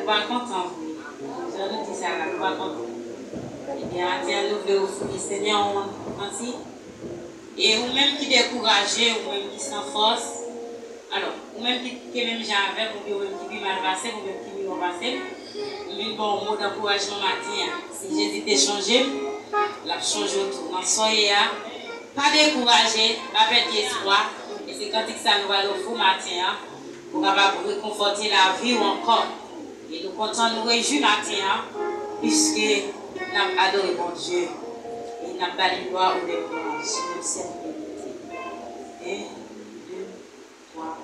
nous pas contents. Je nous dis ça, nous pas contents. Eh bien, nous voulons offrir, Seigneur, merci. Et vous-même qui découragez, vous-même qui sans force, alors, vous-même qui même j'avais, vous-même qui mal passé, vous-même qui mal passé, nous bon mot d'encouragement matin. Si Jésus t'a changé, l'a changé autour. Soyez là, pas découragé, pas perdre espoir. Et c'est quand ça nous va le fou matin, pour capable réconforter la vie ou encore. Et nous comptons nous réjouir matin, puisque nous avons adoré mon Dieu. Et nous avons donné gloire au développement. Je nous serve. 1, 2, 3.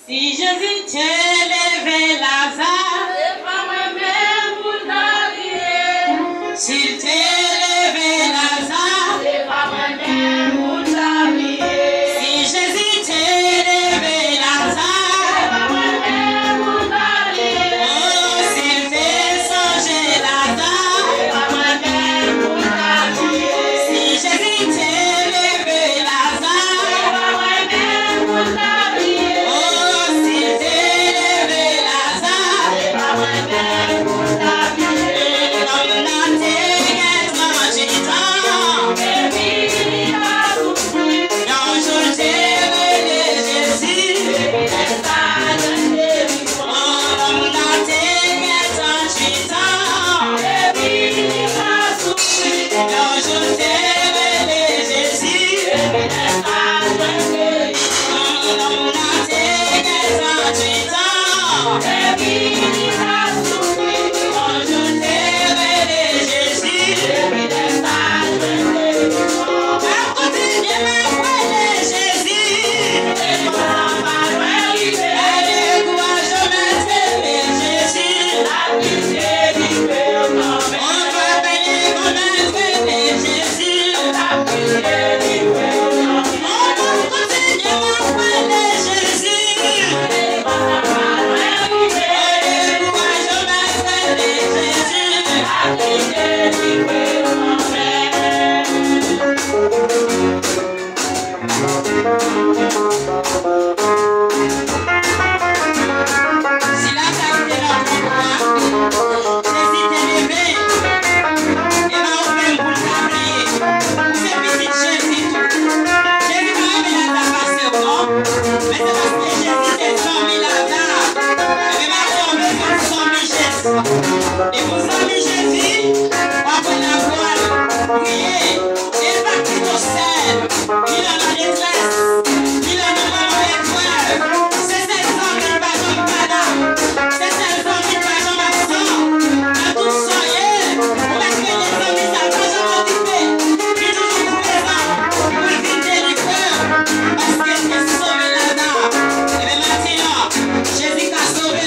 Si Jésus te levait Lazare, c'est pas moi-même pour t'habiller. S'il te levait Lazare, c'est pas moi-même pour t'habiller. Si Jésus te levait Lazare, c'est pas moi-même pour t'habiller. Oh, s'il te songeait Lazare, c'est pas moi-même pour t'habiller. Si Jésus te levait Lazare, c'est pas moi-même pour t'habiller. Et vous avez Jésus, après la voile, priez, et pas qu'il nous sert, il en a détresse, il en a l'épreuve, c'est celle qui ne va jamais là, c'est celle qui ne va jamais absent, à tout soyez, pour mettre les amis, ça va jamais occuper, qui toujours présent, pour éviter les peurs, parce qu'il est sauvé là-bas, et bien maintenant, Jésus t'a sauvé.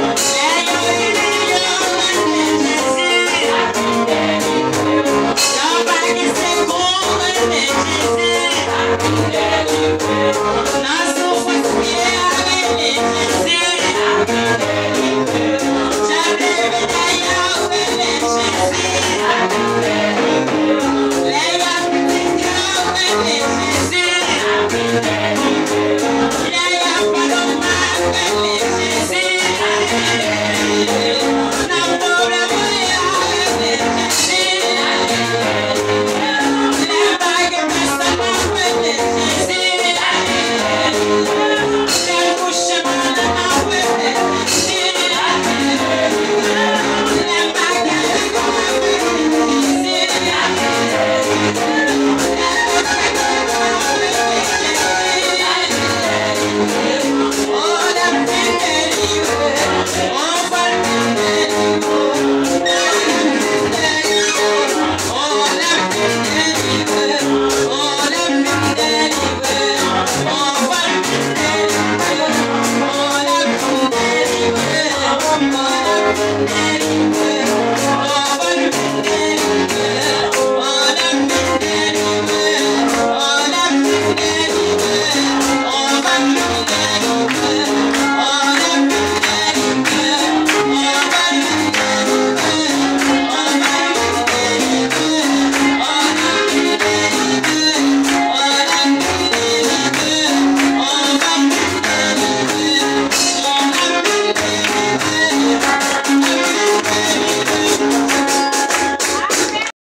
Yeah. Yeah.